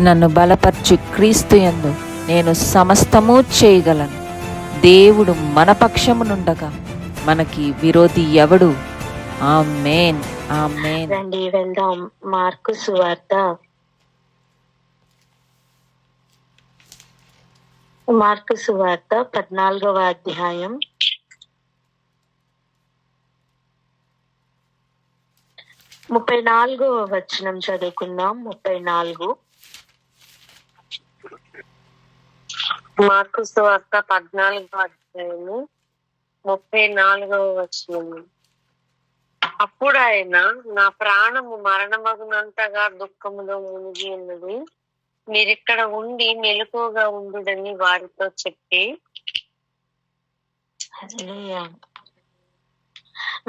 నన్ను బలపరచు క్రీస్తు యందు నేను సమస్తము చేయగలను. దేవుడు మన పక్షమునుండగా మనకి విరోధి ఎవడు? ఆమేన్, ఆమేన్. రండి వెళ్దాం. మార్కు సువార్త 14వ అధ్యాయం 34వ వచనం చదువుకుందాం. 34 మార్కు సువార్త 14వ అధ్యాయము 34వ వచనం. అప్పుడు ఆయన, నా ప్రాణము మరణమగునంతగా దుఃఖములో మునిగి ఉన్నది, మీరిక్కడ ఉండి మెలకువగా ఉండుడని వారితో చెప్పి,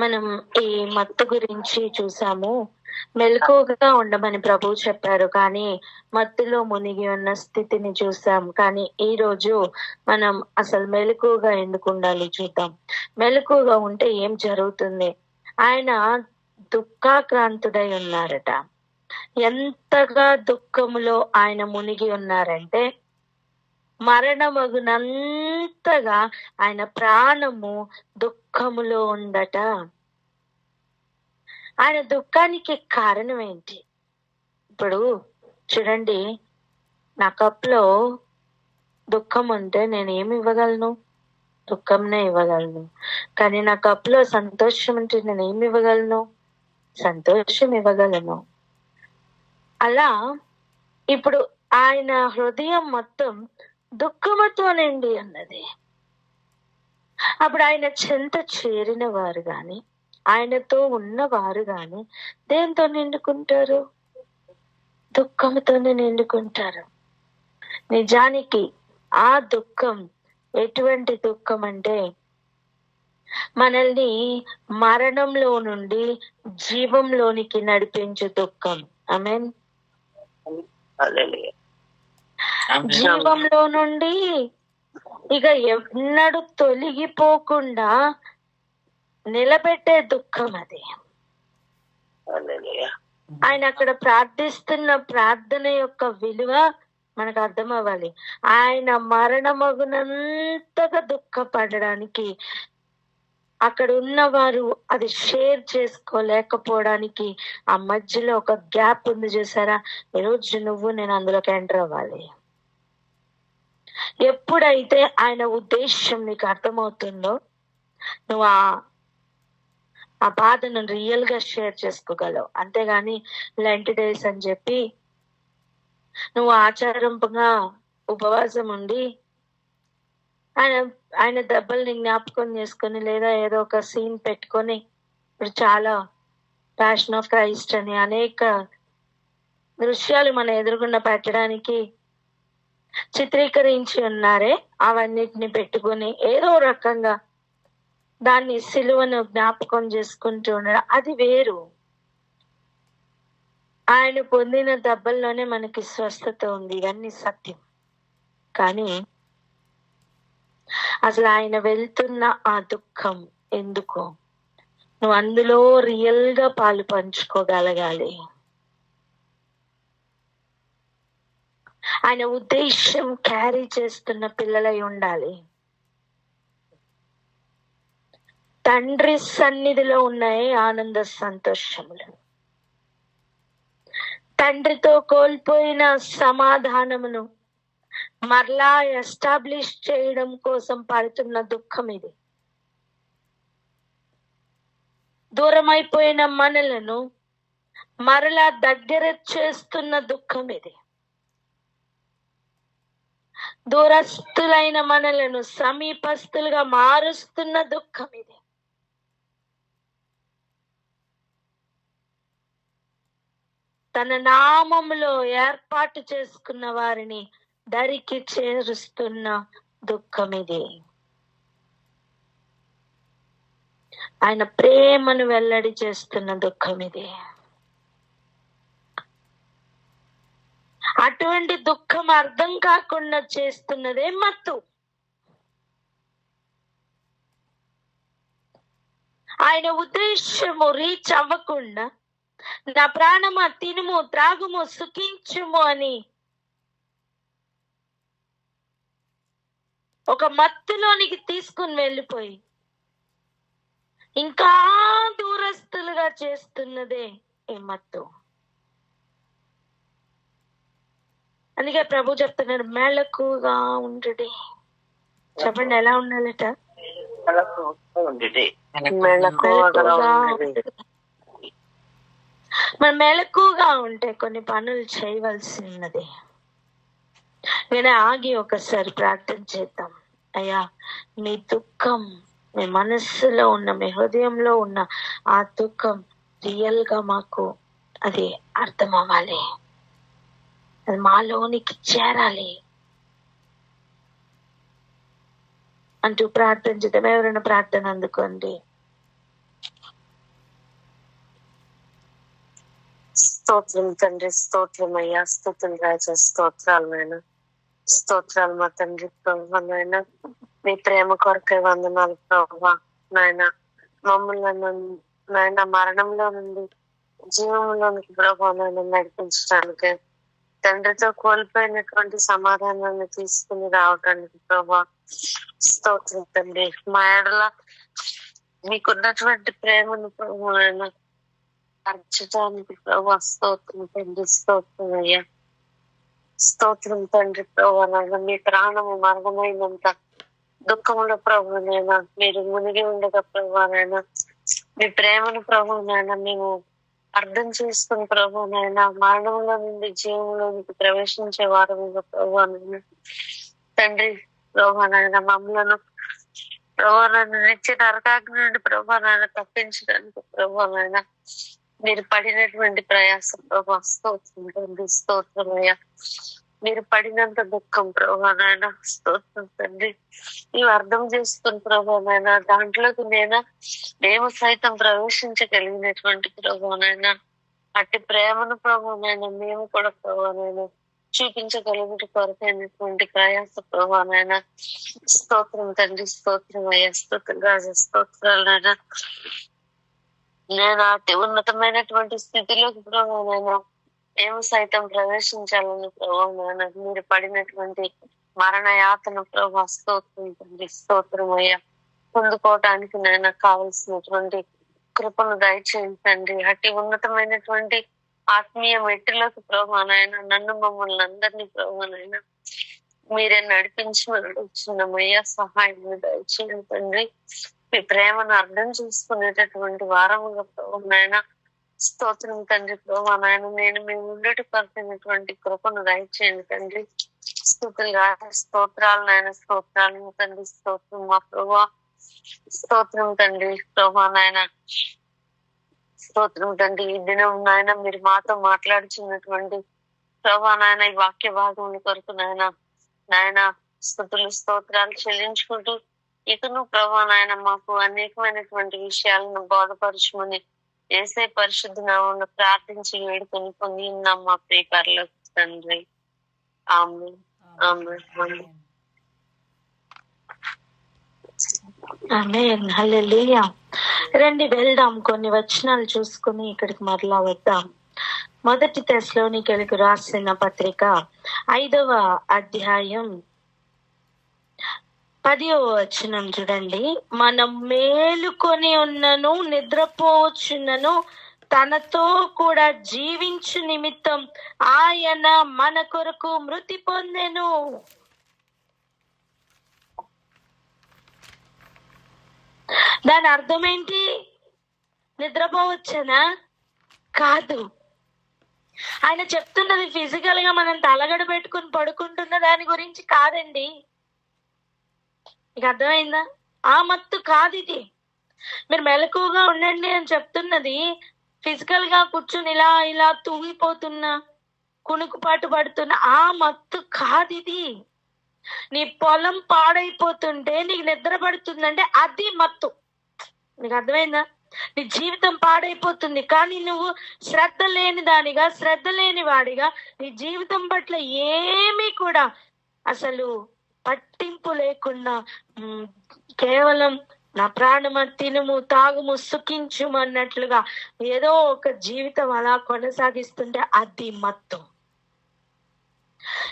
మనం ఈ మత్తు గురించి చూసాము. మెలకువగా ఉండమని ప్రభువు చెప్పారు, కానీ మత్తులో మునిగి ఉన్న స్థితిని చూసాం. కానీ ఈ రోజు మనం అసలు మెలకువగా ఎందుకు ఉండాలి చూద్దాం. మెలకువగా ఉంటే ఏం జరుగుతుంది? ఆయన దుఃఖాక్రాంతుడై ఉన్నారట. ఎంతగా దుఃఖములో ఆయన మునిగి ఉన్నారంటే, మరణమగునంతగా ఆయన ప్రాణము దుఃఖములో ఉందట. ఆయన దుఃఖానికి కారణం ఏంటి? ఇప్పుడు చూడండి, నా కప్లో దుఃఖం ఉంటే నేను ఏమి ఇవ్వగలను? దుఃఖంనే ఇవ్వగలను. కానీ నా కప్లో సంతోషం ఉంటే నేను ఏమి ఇవ్వగలను? సంతోషం ఇవ్వగలను. అలా ఇప్పుడు ఆయన హృదయం మొత్తం దుఃఖముతో నిండి ఉన్నది. అప్పుడు ఆయన చెంత చేరిన వారు గాని, ఆయనతో ఉన్నవారు గాని దేంతో నిండుకుంటారు? దుఃఖముతోనే నిండుకుంటారు. నిజానికి ఆ దుఃఖం ఎటువంటి దుఃఖం అంటే, మనల్ని మరణంలో నుండి జీవంలోనికి నడిపించే దుఃఖం. ఆమేన్. జీవంలో నుండి ఇక ఎన్నడూ తొలగిపోకుండా నిలబెట్టే దుఃఖం అది. ఆయన అక్కడ ప్రార్థిస్తున్న ప్రార్థన యొక్క విలువ మనకు అర్థం అవ్వాలి. ఆయన మరణమగునంతగా దుఃఖపడడానికి, అక్కడ ఉన్నవారు అది షేర్ చేసుకోలేకపోవడానికి ఆ మధ్యలో ఒక గ్యాప్ ఉంది చూసారా? ఈరోజు నువ్వు నేను అందులోకి ఎంటర్ అవ్వాలి. ఎప్పుడైతే ఆయన ఉద్దేశం నీకు అర్థమవుతుందో, నువ్వు ఆ బాధను రియల్ గా షేర్ చేసుకోగలవు. అంతేగాని లెంట్ డేస్ అని చెప్పి నువ్వు ఆచారంగా ఉపవాసం ఉండి ఆయన దెబ్బల్ని జ్ఞాపకం చేసుకొని, లేదా ఏదో ఒక సీన్ పెట్టుకొని, ఇప్పుడు చాలా ప్యాషన్ ఆఫ్ క్రైస్ట్ అని అనేక దృశ్యాలు మన ఎదురుగుండా పెట్టడానికి చిత్రీకరించి ఉన్నారే, అవన్నిటిని పెట్టుకొని ఏదో రకంగా దాన్ని సిలువను జ్ఞాపకం చేసుకుంటూ ఉండడం అది వేరు. ఆయన పొందిన దెబ్బల్లోనే మనకి స్వస్థత ఉంది, ఇవన్నీ సత్యం. కానీ అసలు ఆయన వెళ్తున్న ఆ దుఃఖం ఎందుకు? నువ్వు అందులో రియల్ గా పాలు పంచుకోగలగాలి. ఆయన ఉద్దేశం క్యారీ చేస్తున్న పిల్లలై ఉండాలి. తండ్రి సన్నిధిలో ఉన్నాయి ఆనంద సంతోషములు. తండ్రితో కోల్పోయిన సమాధానమును మరలా ఎస్టాబ్లిష్ చేయడం కోసం పడుతున్న దుఃఖం ఇది. దూరమైపోయిన మనలను మరలా దగ్గర చేస్తున్న దుఃఖం ఇది. దూరస్తులైన మనలను సమీపస్తులుగా మారుస్తున్న దుఃఖం ఇది. తన నామములో ఏర్పాటు చేసుకున్న వారిని దరికి చేరుస్తున్న దుఃఖం ఇది. ఆయన ప్రేమను వెల్లడి చేస్తున్న దుఃఖం ఇది. అటువంటి దుఃఖం అర్థం కాకుండా చేస్తున్నదే మత్తు. ఆయన ఉద్దేశము రీచ్ అవ్వకుండా, నా ప్రాణమా తినుము త్రాగుము సుఖించుము అని ఒక మత్తులోనికి తీసుకుని వెళ్ళిపోయి ఇంకా దూరస్తులుగా చేస్తున్నదే ఈ మత్తు. అందుకే ప్రభు చెప్తున్నారు, మెలకుగా ఉండుడి. చెప్పండి, ఎలా ఉండాలట? మనం మెలకుగా ఉంటే కొన్ని పనులు చేయవలసి ఉన్నది. నేను ఆగి ఒకసారి ప్రార్థన చేద్దాం. అయ్యా, మీ దుఃఖం, మీ మనస్సులో ఉన్న, మీ హృదయంలో ఉన్న ఆ దుఃఖం రియల్ గా మాకు అది అర్థం అవ్వాలి, అది మాలోనికి చేరాలి అంటూ ప్రార్థన చేద్దాం. ఎవరైనా ప్రార్థన అందుకోండి. స్తోత్రం తండ్రి, స్తోత్రం అయ్యా, స్తోత్రం రాజా, స్తోత్రాలు నాయన, స్తోత్రాలు మా తండ్రి ప్రభా నాయన. మీ ప్రేమ కొరకే వందనాలు ప్రభా నాయన. మమ్మల్ని నాయన మరణంలో నుండి జీవంలోనికి ప్రభా నాయన నడిపించడానికి, తండ్రితో కోల్పోయినటువంటి సమాధానాన్ని తీసుకుని రావడానికి ప్రభా స్తోత్రం తండ్రి. మా ఎడల మీకున్నటువంటి ప్రేమను ప్రభా నాయన అర్చడానికి ప్రభా స్తోత్రం తండ్రి, స్తోత్రం అయ్యా, స్తోత్రం తండ్రి ప్రభా నాయన. మీ ప్రాణము మరణమైనంత దుఃఖంలో ప్రభు నాయన మీరు మునిగి ఉండగా ప్రభా నాయన, మీ ప్రేమను ప్రభు నాయన మేము అర్థం చేసుకుని ప్రభు నాయన మరణంలో నుండి జీవంలోనికి ప్రవేశించే వారముగా ప్రభు నాయన తండ్రి ప్రభా నాయన మమ్మలను ప్రభా నాయన నిత్య నరకాగ్ని నుండి ప్రభా నాయన తప్పించడానికి ప్రభా నాయన మీరు పడినటువంటి ప్రయాసం ప్రభా స్తోత్రం తండ్రి, స్తోత్రం అయ్యా. మీరు పడినంత దుఃఖం ప్రభా నాయన స్తోత్రం తండ్రి. నీవు అర్థం చేసుకుని ప్రభా నాయన దాంట్లోకి మేము సైతం ప్రవేశించగలిగినటువంటి ప్రభా నాయన అట్టి ప్రేమను ప్రభా నాయన మేము కూడా ప్రభా నాయన చూపించగలిగిన కొరకైనటువంటి ప్రయాస ప్రభా నాయన స్తోత్రం తండ్రి, స్తోత్రం అయ్యా, స్తోత్రం రాజా, స్తోత్రాలు నాయన. నేను అతి ఉన్నతమైనటువంటి స్థితిలోకి ప్రభా నాయన మేము సైతం ప్రవేశించాలని ప్రభా నాయన మీరు పడినటువంటి మరణ యాతన ప్రభా స్తోత్రం తండ్రి, స్తోత్రం అయ్యా. పొందుకోవటానికి నాయన కావలసినటువంటి కృపను దయచేయండి తండ్రి. అతి ఉన్నతమైనటువంటి ఆత్మీయ మెట్టులోకి ప్రభా నాయన నన్ను మమ్మల్ని అందరినీ ప్రభా నాయన మీరే నడిపించి నడుచున్నామయ్యా. సహాయం దయచేయండి తండ్రి. మీ ప్రేమను అర్థం చేసుకునేటటువంటి వారముగా ప్రభా నాయన స్తోత్రం తండ్రి ప్రభా నాయన. నేను మేము ఉండేటి పరిచినటువంటి కృపను దయచేయండి తండ్రి. స్తోత్రాలు నాయన, స్తోత్రాలు తండ్రి, స్తోత్రం మా ప్రభా, స్తోత్రం తండ్రి ప్రభా నాయన, స్తోత్రం తండ్రి. ఈ దినం నాయన మీరు మాతో మాట్లాడుచున్నటువంటి ప్రభా నాయన ఈ వాక్య భాగం కొరకు నాయన స్తుతులు స్తోత్రాలు చెల్లించుకుంటూ ఇకను ప్రభా నాయన మాకు అనేకమైనటువంటి విషయాలను బోధపరచుమని యేసే పరిశుద్ధ నామమున ప్రార్థించి వేడుకొని పొంది ఉన్నాం మా ప్రియకారుల తండ్రి. ఆమేన్, ఆమేన్, ఆమేన్, హల్లెలూయా. రండి వెళ్దాం, కొన్ని వచనాలు చూసుకుని ఇక్కడికి మరలా వద్దాం. మొదటి తెస్సలోనికీయులకు రాసిన పత్రిక 5వ అధ్యాయం 10వ వచనం చూడండి. మనం మేలుకొని ఉన్నను నిద్రపోవచ్చున్నను తనతో కూడా జీవించు నిమిత్తం ఆయన మన కొరకు మృతి పొందెను. దాని అర్థం ఏంటి? నిద్రపోవచ్చనా? కాదు. ఆయన చెప్తున్నది ఫిజికల్ గా మనం తలగడ పెట్టుకుని పడుకుంటున్న దాని గురించి కాదండి. మీకు అర్థమైందా? ఆ మత్తు కాదు ఇది. మీరు మెలకువగా ఉండండి అని చెప్తున్నది ఫిజికల్ గా కూర్చుని ఇలా ఇలా తూగిపోతున్నా కునుకుపాటు పడుతున్న ఆ మత్తు కాదు ఇది. నీ పొలం పాడైపోతుంటే నీకు నిద్ర పడుతుందంటే అది మత్తు. నీకు అర్థమైందా? నీ జీవితం పాడైపోతుంది కానీ నువ్వు శ్రద్ధ లేని దానిగా, శ్రద్ధ లేని వాడిగా నీ జీవితం పట్ల ఏమీ కూడా అసలు పట్టింపు లేకుండా కేవలం నా ప్రాణమ తినుము తాగుము సుఖించుము అన్నట్లుగా ఏదో ఒక జీవితం అలా కొనసాగిస్తుంటే అది మత్తు.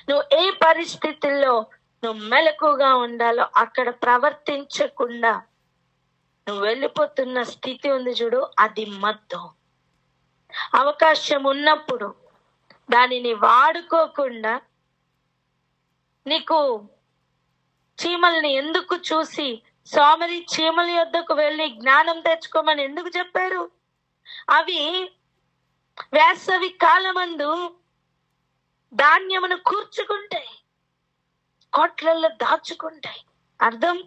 నువ్వు ఏ పరిస్థితుల్లో నువ్వు మెలకుగా ఉండాలో అక్కడ ప్రవర్తించకుండా నువ్వు వెళ్ళిపోతున్న స్థితి ఉంది చూడు, అది మత్తు. అవకాశం ఉన్నప్పుడు దానిని వాడుకోకుండా నీకు చీమల్ని ఎందుకు చూసి సోమరి చీమల యొద్దకు వెళ్ళి జ్ఞానం తెచ్చుకోమని ఎందుకు చెప్పారు? అవి వేసవి కాలమందు ధాన్యమును కూర్చుకుంటాయి, కోట్లల్లో దాచుకుంటాయి. అర్థం?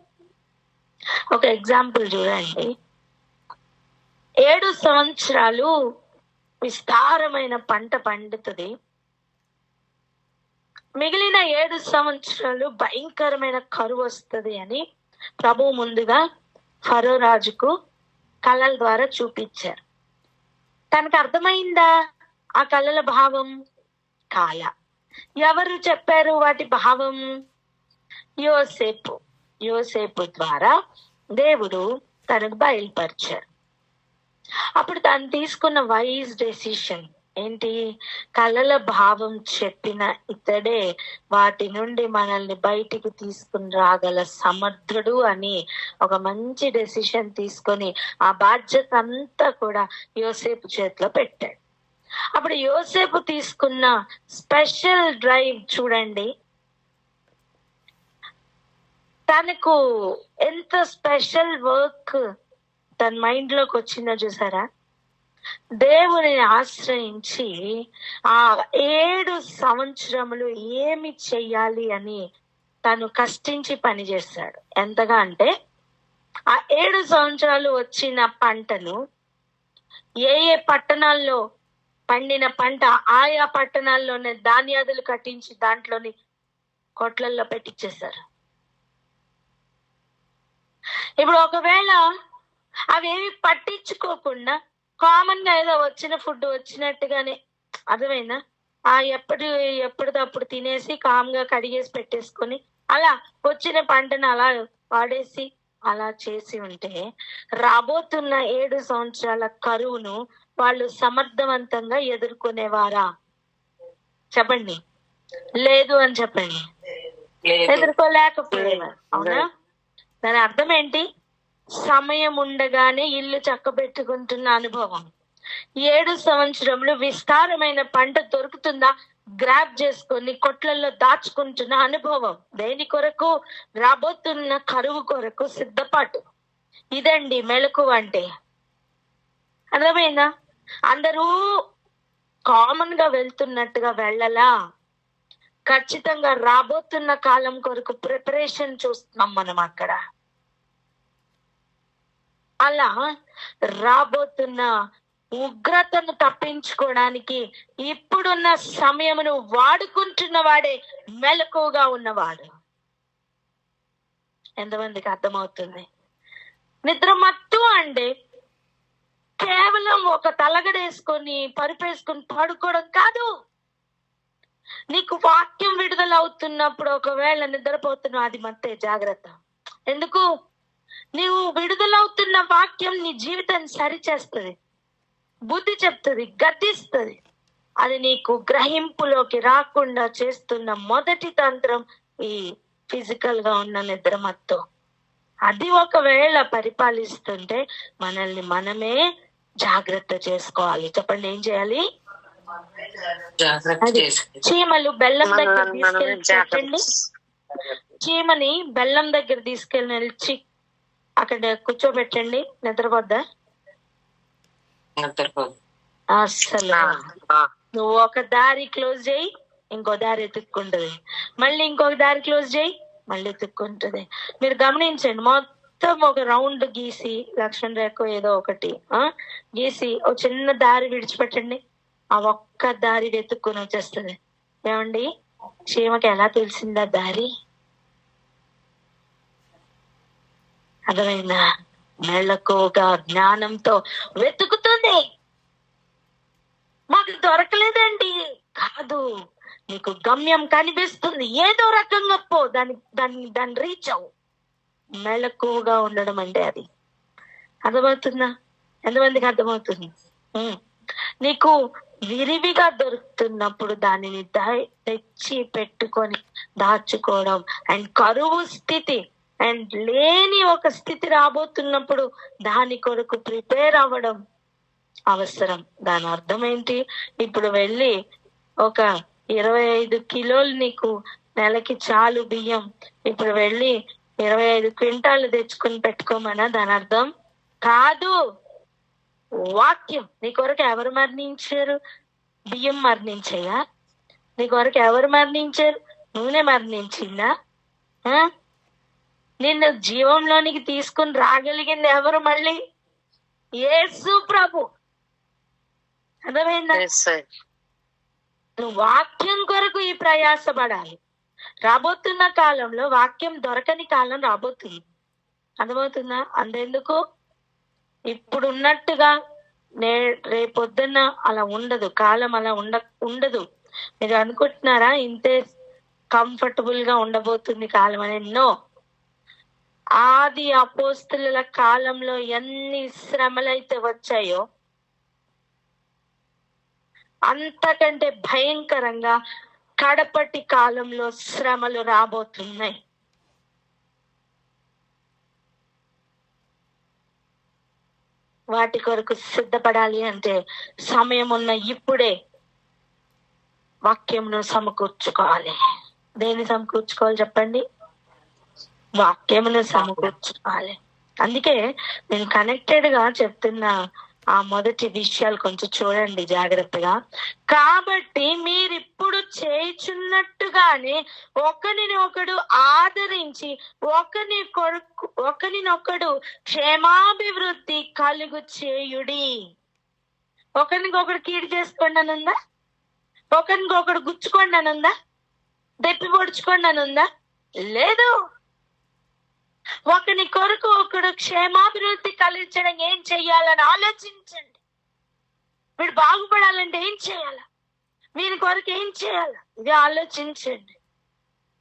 ఒక ఎగ్జాంపుల్ చూడండి. 7 సంవత్సరాలు విస్తారమైన పంట పండుతుంది. మిగిలిన 7 సంవత్సరాలు భయంకరమైన కరువు వస్తుంది అని ప్రభు ముందుగా ఫరో రాజుకు కళల ద్వారా చూపించారు. తనకు అర్థమైందా ఆ కళల భావం? కాల. ఎవరు చెప్పారు వాటి భావం? యోసేపు ద్వారా దేవుడు తనకు బయలుపరిచారు. అప్పుడు తను తీసుకున్న వైజ్ డెసిషన్ ఏంటి? కళల భావం చెప్పిన ఇతడే వాటి నుండి మనల్ని బయటికి తీసుకుని రాగల సమర్థుడు అని ఒక మంచి డెసిషన్ తీసుకొని ఆ బాధ్యత అంతా కూడా యోసేపు చేతిలో పెట్టాడు. అప్పుడు యోసేపు తీసుకున్న స్పెషల్ డ్రైవ్ చూడండి. తనకు ఎంత స్పెషల్ వర్క్ తన మైండ్ లోకి వచ్చిందో చూసారా? దేవుని ఆశ్రయించి ఆ 7 సంవత్సరములు ఏమి చెయ్యాలి అని తను కష్టించి పని చేశాడు. ఎంతగా అంటే ఆ 7 సంవత్సరాలు వచ్చిన పంటను ఏ పట్టణాల్లో పండిన పంట ఆయా పట్టణాల్లోనే ధాన్యాదులు కట్టించి దాంట్లోని కొట్లల్లో పెట్టించేశారు. ఇప్పుడు ఒకవేళ అవేమి పట్టించుకోకుండా కామన్ గా ఏదో వచ్చిన ఫుడ్ వచ్చినట్టుగానే, అర్థమైందా, ఎప్పటిదప్పుడు తినేసి కామ్గా కడిగేసి పెట్టేసుకొని అలా వచ్చిన పంటను అలా వాడేసి అలా చేసి ఉంటే రాబోతున్న 7 సంవత్సరాల కరువును వాళ్ళు సమర్థవంతంగా ఎదుర్కొనేవారా? చెప్పండి. లేదు అని చెప్పండి. ఎదుర్కోలేకపోయేవారు. అవునా? దాని అర్థం ఏంటి? సమయం ఉండగానే ఇల్లు చక్కబెట్టుకుంటున్న అనుభవం. 7 సంవత్సరములు విస్తారమైన పంట దొరుకుతుందా గ్రాప్ చేసుకొని కొట్లలో దాచుకుంటున్న అనుభవం. దేని కొరకు? రాబోతున్న కరువు కొరకు సిద్ధపాటు. ఇదండి మెలకువ అంటే. అర్థమైందా? అందరూ కామన్ గా వెళ్తున్నట్టుగా వెళ్ళలా. ఖచ్చితంగా రాబోతున్న కాలం కొరకు ప్రిపరేషన్ చూస్తున్నాం మనం అక్కడ. అలా రాబోతున్న ఉగ్రతను తప్పించుకోవడానికి ఇప్పుడున్న సమయమును వాడుకుంటున్న వాడే మెలకువగా ఉన్నవాడు. ఎంతమందికి అర్థమవుతుంది? నిద్రమత్తు అంటే కేవలం ఒక తలగడేసుకొని పరుపేసుకొని పడుకోవడం కాదు. నీకు వాక్యం విడుదల అవుతున్నప్పుడు ఒకవేళ నిద్రపోతున్నావు, అది మత్తే, జాగ్రత్త. ఎందుకు? నీవు విడుదలవుతున్న వాక్యం నీ జీవితాన్ని సరిచేస్తుంది, బుద్ధి చెప్తుంది, గద్దిస్తుంది. అది నీకు గ్రహింపులోకి రాకుండా చేస్తున్న మొదటి తంత్రం ఈ ఫిజికల్ గా ఉన్న నిద్రమత్తు. అది ఒకవేళ పరిపాలిస్తుంటే మనల్ని మనమే జాగ్రత్త చేసుకోవాలి. చెప్పండి, ఏం చేయాలి? చీమలు బెల్లం దగ్గర తీసుకెళ్ళి పెట్టండి. చీమని బెల్లం దగ్గర తీసుకెళ్ళి అక్కడ కూర్చోబెట్టండి. నిద్రపోద్దా? అసలు నువ్వు ఒక దారి క్లోజ్ చేయి, ఇంకో దారి ఎత్తుక్కుంటది. మళ్ళీ ఇంకొక దారి క్లోజ్ చేయి, మళ్ళీ ఎత్తుక్కుంటది. మీరు గమనించండి, మొత్తం ఒక రౌండ్ గీసి, లక్ష్మణ రేఖ ఏదో ఒకటి గీసి ఒక చిన్న దారి విడిచిపెట్టండి. ఆ ఒక్క దారి వెతుక్కుని వచ్చేస్తుంది. ఏమండి, చీమకి ఎలా తెలిసిందా దారి? అర్థమైందా? మెళకువగా జ్ఞానంతో వెతుకుతుంది. మాకు దొరకలేదండి కాదు, నీకు గమ్యం కనిపిస్తుంది. ఏదో రకంగా పో, దాన్ని రీచ్ అవు. మెళకువగా ఉండడం అంటే అది. అర్థమవుతుందా? ఎంతమందికి అర్థమవుతుంది? నీకు విరివిగా దొరుకుతున్నప్పుడు దానిని తెచ్చి పెట్టుకొని దాచుకోవడం అండ్ కరువు స్థితి అండ్ లేని ఒక స్థితి రాబోతున్నప్పుడు దాని కొరకు ప్రిపేర్ అవ్వడం అవసరం. దాని అర్థం ఏంటి? ఇప్పుడు వెళ్ళి ఒక 25 కిలోలు నీకు నెలకి చాలు బియ్యం, ఇప్పుడు వెళ్ళి 25 క్వింటాలు తెచ్చుకుని పెట్టుకోమన్నా దాని అర్థం కాదు. వాక్యం నీ కొరకు ఎవరు మరణించారు? బియ్యం మరణించాయా? నీ కొరకు ఎవరు మరణించారు? నూనె మరణించిందా? నిన్ను జీవంలోనికి తీసుకుని రాగలిగింది ఎవరు? మళ్ళీ యేసు ప్రభు. అర్థమైందా? నువ్వు వాక్యం కొరకు ఈ ప్రయాసపడాలి. రాబోతున్న కాలంలో వాక్యం దొరకని కాలం రాబోతుంది. అర్థమవుతుందా? అంతెందుకు, ఇప్పుడు ఉన్నట్టుగా రేపొద్దున అలా ఉండదు. కాలం అలా ఉండదు. మీరు అనుకుంటున్నారా ఇంతే కంఫర్టబుల్ గా ఉండబోతుంది కాలం అని? ఎన్నో ఆది అపోస్తలుల కాలంలో ఎన్ని శ్రమలైతే వచ్చాయో అంతకంటే భయంకరంగా కడపటి కాలంలో శ్రమలు రాబోతున్నాయి. వాటి కొరకు సిద్ధపడాలి అంటే సమయం ఉన్న ఇప్పుడే వాక్యంను సమకూర్చుకోవాలి. దేన్ని సమకూర్చుకోవాలి చెప్పండి? వాక్యమును సమకూర్చుకోవాలి. అందుకే నేను కనెక్టెడ్ గా చెప్తున్న ఆ మొదటి విషయాలు కొంచెం చూడండి జాగ్రత్తగా. కాబట్టి మీరిప్పుడు చేయుచున్నట్టుగానే ఒకరినొకడు ఆదరించి ఒకరినొకడు క్షేమాభివృద్ధి కలుగు చేయుడి. ఒకరికొకడు కీడు చేసుకోండి అని ఉందా? ఒకరికొకడు గుచ్చుకోండి అని ఉందా? దెప్పి పొడుచుకోండి అని ఉందా? లేదు. ఒకని కొరకు ఒకడు క్షేమాభివృద్ధి కలిగించడం ఏం చెయ్యాలని ఆలోచించండి. వీడు బాగుపడాలంటే ఏం చేయాలా? వీని కొరకు ఏం చేయాలా? ఇది ఆలోచించండి.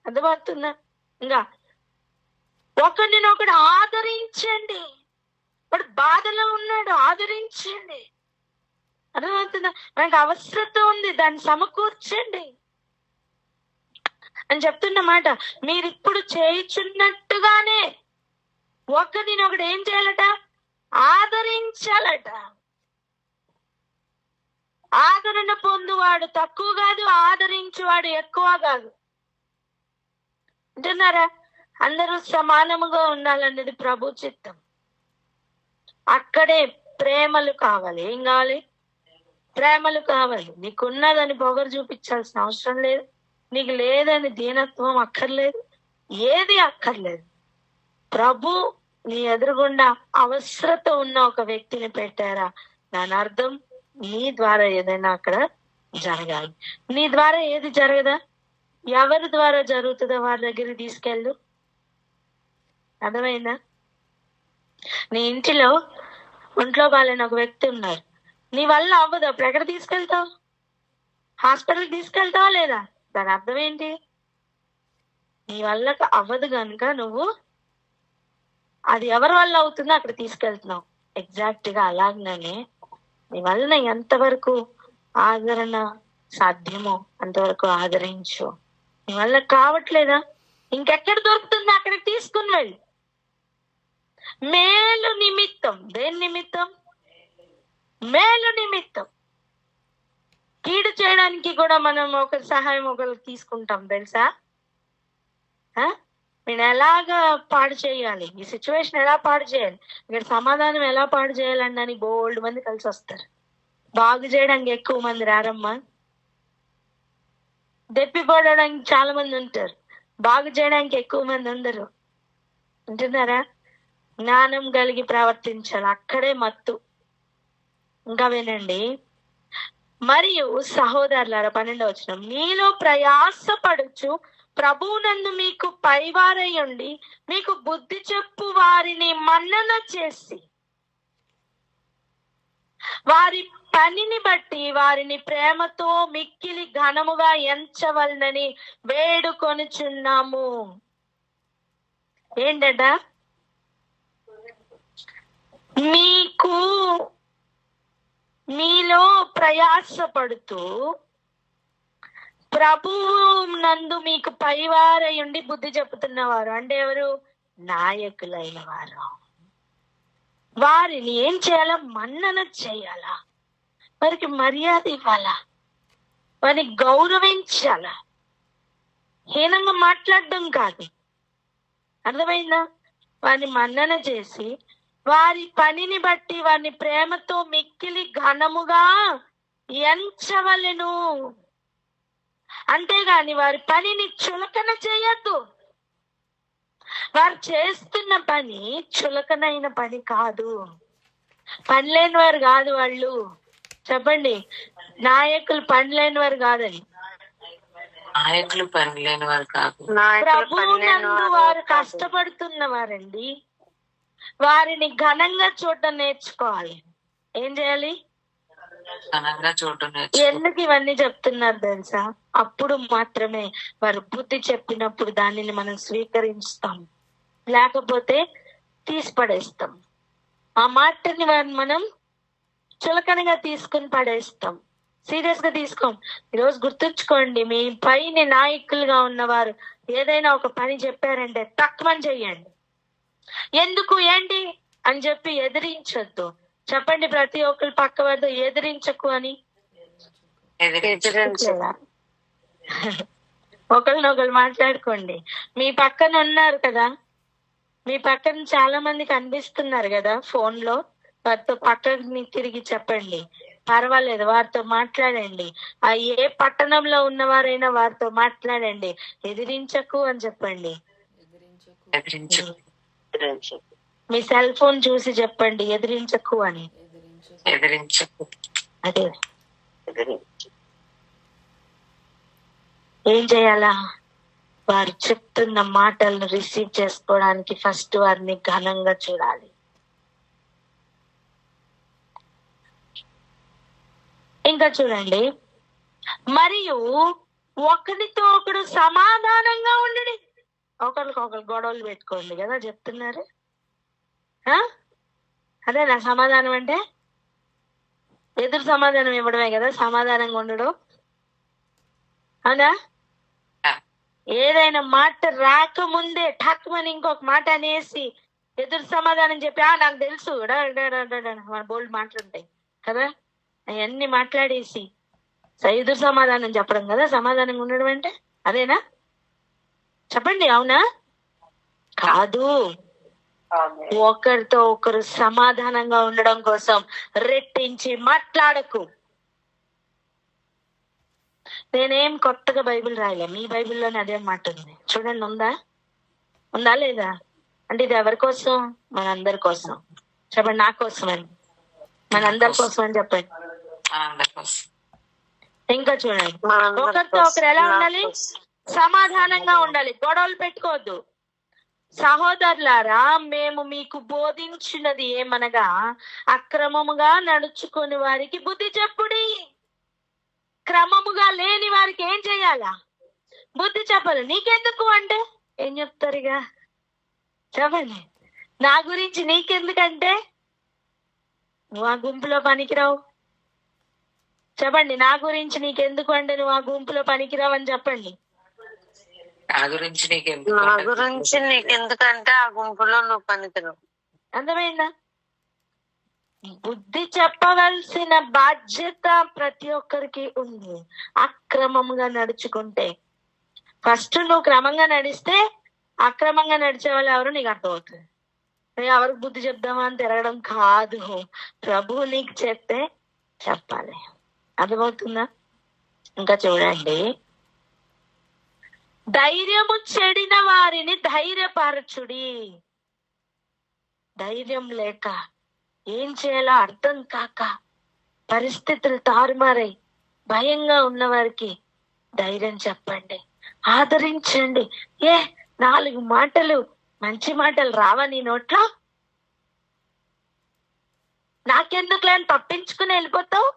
అర్థమవుతుందా? ఇంకా ఒకరినొకడు ఆదరించండి. వాడు బాధలో ఉన్నాడు, ఆదరించండి. అర్థమవుతుందా? మనకు అవసరత ఉంది, దాన్ని సమకూర్చండి అని చెప్తున్నమాట. మీరిప్పుడు చేయుచున్నట్టుగానే ఒకరినొకడు ఏం చేయాలట? ఆదరించాలట. ఆదరణ పొందువాడు తక్కువ కాదు, ఆదరించువాడు ఎక్కువ కాదు. అంటున్నారా? అందరూ సమానముగా ఉండాలన్నది ప్రభు చిత్తం. అక్కడే ప్రేమలు కావాలి. ఏం కావాలి? ప్రేమలు కావాలి. నీకున్నదని పొగరు చూపించాల్సిన అవసరం లేదు. నీకు లేదని దీనత్వం అక్కర్లేదు. ఏది అక్కర్లేదు. ప్రభు నీ ఎదురుగుండా అవసరత ఉన్న ఒక వ్యక్తిని పెట్టారా, దాని అర్థం నీ ద్వారా ఏదైనా అక్కడ జరగాలి. నీ ద్వారా ఏది జరగదా? ఎవరి ద్వారా జరుగుతుందో వారి దగ్గరికి తీసుకెళ్ళు. అర్థమైందా? నీ ఇంటిలో ఒంట్లో బాలేని ఒక వ్యక్తి ఉన్నారు, నీ వల్ల అవ్వదు. అప్పుడు ఎక్కడ తీసుకెళ్తావు? హాస్పిటల్కి తీసుకెళ్తావా లేదా? దాని అర్థం ఏంటి? నీ వల్ల అవ్వదు కనుక నువ్వు అది ఎవరి వల్ల అవుతుందో అక్కడ తీసుకెళ్తున్నావు. ఎగ్జాక్ట్ గా అలాగనే నీ వలన ఎంతవరకు ఆదరణ సాధ్యమో అంతవరకు ఆదరించు. నీ వల్ల కావట్లేదా? ఇంకెక్కడ దొరుకుతుందో అక్కడికి తీసుకుని వెళ్ళి మేలు నిమిత్తం. దేని నిమిత్తం? మేలు నిమిత్తం. కీడు చేయడానికి కూడా మనం ఒకరి సహాయం ఒకరికి తీసుకుంటాం తెలుసా? నేను ఎలాగా పాడు చేయాలి, ఈ సిచ్యువేషన్ ఎలా పాడు చేయాలి, ఇక్కడ సమాధానం ఎలా పాడు చేయాలని బోల్డ్ మంది కలిసి వస్తారు. బాగు చేయడానికి ఎక్కువ మంది రారమ్మా. దెప్పిపోవడానికి చాలా మంది ఉంటారు, బాగు చేయడానికి ఎక్కువ మంది ఉండరు. అంటున్నారా? జ్ఞానం కలిగి ప్రవర్తించాలి. అక్కడే మత్తు. ఇంకా వినండి. మరియు సహోదరులారా, 12వ వచనం, మీలో ప్రయాసపడుచు ప్రభువునందు మీకు పైవారయుండి మీకు బుద్ధి చెప్పు వారిని మన్నన చేసి వారి పనిని బట్టి వారిని ప్రేమతో మిక్కిలి ఘనముగా ఎంచవలనని వేడుకొనుచున్నాము. ఏంటట? మీలో ప్రయాసపడుతూ ప్రభువు నందు మీకు పైవారై ఉండి బుద్ధి చెప్పుతున్నవారు అంటే ఎవరు? నాయకులైన వారు. వారిని ఏం చేయాలా? మన్నన చేయాలా, వారికి మర్యాద ఇవ్వాలా, వారిని గౌరవించాలా, హీనంగా మాట్లాడడం కాదు. అర్థమైందా? వారిని మన్నన చేసి వారి పనిని బట్టి వారిని ప్రేమతో మిక్కిలి ఘనముగా ఎంచవలెను. అంతేగాని వారి పనిని చులకన చేయొద్దు. వారు చేస్తున్న పని చులకనైన పని కాదు. పని లేని వారు కాదు వాళ్ళు. చెప్పండి, నాయకులు పని లేని వారు కాదని. నాయకులు పని లేని వారు కాదు. ప్రభువు నందు వారు కష్టపడుతున్న వారండి. వారిని ఘనంగా చూడటం నేర్చుకోవాలి. ఏం చేయాలి? ఘనంగా చూడటం. ఎందుకు ఇవన్నీ చెప్తున్నారు తెలుసా? అప్పుడు మాత్రమే వారు బుద్ధి చెప్పినప్పుడు దానిని మనం స్వీకరిస్తాం, లేకపోతే తీసి పడేస్తాం. ఆ మాటని మనం చులకనగా తీసుకుని పడేస్తాం, సీరియస్ గా తీసుకోం. ఈరోజు గుర్తుంచుకోండి, మీ పైన నాయకులుగా ఉన్నవారు ఏదైనా ఒక పని చెప్పారంటే తక్కువ చెయ్యండి. ఎందుకు ఏంటి అని చెప్పి ఎదిరించొద్దు. చెప్పండి ప్రతి ఒక్కరు పక్క వారితో ఎదిరించకు అని. ఒకరినొకరు మాట్లాడుకోండి. మీ పక్కన ఉన్నారు కదా, మీ పక్కన చాలా మంది కనిపిస్తున్నారు కదా ఫోన్ లో, వారితో పక్కని తిరిగి చెప్పండి, పర్వాలేదు వారితో మాట్లాడండి. ఆ ఏ పట్టణంలో ఉన్నవారైనా వారితో మాట్లాడండి. ఎదిరించకు అని చెప్పండి. మీ సెల్ ఫోన్ చూసి చెప్పండి ఎదిరించకు అని. అదే ఏం చేయాలా? వారు చెప్తున్న మాటలను రిసీవ్ చేసుకోవడానికి ఫస్ట్ వారిని ఘనంగా చూడాలి. ఇంకా చూడండి, మరియు ఒకరితో ఒకడు సమాధానంగా ఉండడి. ఒకరికొకరు గొడవలు పెట్టుకోండి కదా చెప్తున్నారు. అదే నా సమాధానం అంటే ఎదురు సమాధానం ఇవ్వడమే కదా సమాధానంగా ఉండడం. అవునా? ఏదైనా మాట రాకముందే ఠక్కుమని ఇంకొక మాట అనేసి ఎదురు సమాధానం చెప్పి నాకు తెలుసు మన బోల్డ్ మాటలుంటాయి కదా, అవన్నీ మాట్లాడేసి ఎదురు సమాధానం చెప్పడం కదా సమాధానంగా ఉండడం అంటే. అదేనా? చెప్పండి, అవునా? కాదు. ఒకరితో ఒకరు సమాధానంగా ఉండడం కోసం రెట్టించి మాట్లాడకు. నేనేం కొత్తగా బైబిల్ రాయలే, మీ బైబిల్లోనే అదే మాట ఉంది. చూడండి, ఉందా లేదా? అంటే ఇది ఎవరి కోసం? మనందరి కోసం. చెప్పండి, నా కోసం అని, మనందరి కోసం అని చెప్పండి. ఇంకా చూడండి, ఒకరితో ఒకరు ఎలా ఉండాలి? సమాధానంగా ఉండాలి, గొడవలు పెట్టుకోవద్దు. సహోదరులారా, మేము మీకు బోధించినది ఏమనగా అక్రమముగా నడుచుకుని వారికి బుద్ధి చెప్పుడి. క్రమముగా లేని వారికి ఏం చెయ్యాలా? బుద్ధి చెప్పాలి. నీకెందుకు అంటే ఏం చెప్తారు ఇక? చెప్పండి, నా గురించి నీకెందుకంటే నువ్వు ఆ గుంపులో పనికిరావు. చెప్పండి, నా గురించి నీకెందుకు అంటే నువ్వు ఆ గుంపులో పనికిరావు అని చెప్పండి. నా గురించి నీకెందుకంటే ఆ గుంపులో నువ్వు పనికిరావు. అర్థమైందా? బుద్ధి చెప్పవలసిన బాధ్యత ప్రతి ఒక్కరికి ఉంది. అక్రమంగా నడుచుకుంటే ఫస్ట్ నువ్వు క్రమంగా నడిస్తే అక్రమంగా నడిచే వాళ్ళు ఎవరు నీకు అర్థమవుతుంది. ఎవరికి బుద్ధి చెప్దామా అని తిరగడం కాదు, ప్రభువు నీకు చెప్తే చెప్పాలి. అర్థమవుతుందా? ఇంకా చూడండి, ధైర్యము చెడిన వారిని ధైర్యపరచుడి. ధైర్యం లేక ఏం చేయాలో అర్థం కాక పరిస్థితులు తారుమారై భయంగా ఉన్న వారికి ధైర్యం చెప్పండి, ఆదరించండి. 4 మాటలు మంచి మాటలు రావా నీ నోట్లో? నాకెందుకు లేని తప్పించుకుని వెళ్ళిపోతావు.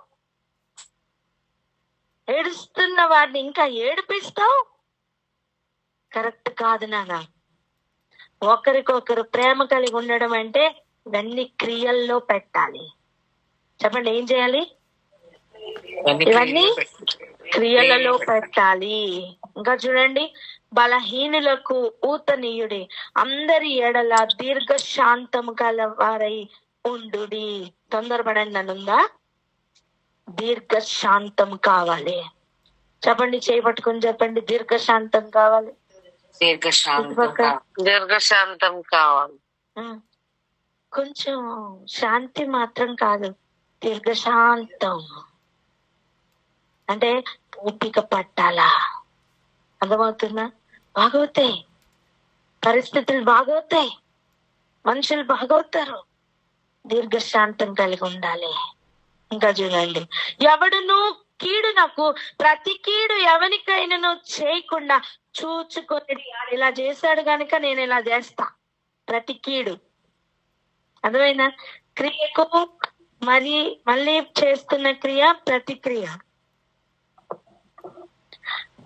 ఏడుస్తున్న వారిని ఇంకా ఏడిపిస్తావు. కరెక్ట్ కాదు నాన్న. ఒకరికొకరు ప్రేమ కలిగి ఉండడం అంటే ఇవన్నీ క్రియల్లో పెట్టాలి. చెప్పండి, ఏం చేయాలి? ఇవన్నీ క్రియలలో పెట్టాలి. ఇంకా చూడండి, బలహీనులకు ఊతనీయుడి, అందరి ఎడల దీర్ఘశాంతము కలవారై ఉండుడి. తొందరపడండి అనుందా? దీర్ఘశాంతం కావాలి. చెప్పండి, చేయబట్టుకుని చెప్పండి, దీర్ఘశాంతం కావాలి. దీర్ఘశాంతం కావాలి. కొంచెం శాంతి మాత్రం కాదు, దీర్ఘశాంతం అంటే ఓపిక పట్టాలా. అర్థమవుతుందా? బాగవుతాయి, పరిస్థితులు బాగవుతాయి, మనుషులు బాగవుతారు. దీర్ఘశాంతం కలిగి ఉండాలి. ఇంకా చూడండి, ఎవడును కీడునకు ప్రతి కీడు ఎవరికైనా చేయకుండా చూచుకొని, ఇలా చేశాడు గనుక నేను ఇలా చేస్తా. ప్రతి కీడు, అర్థమైనా? క్రియకు మళ్ళీ చేస్తున్న క్రియ ప్రతిక్రియ,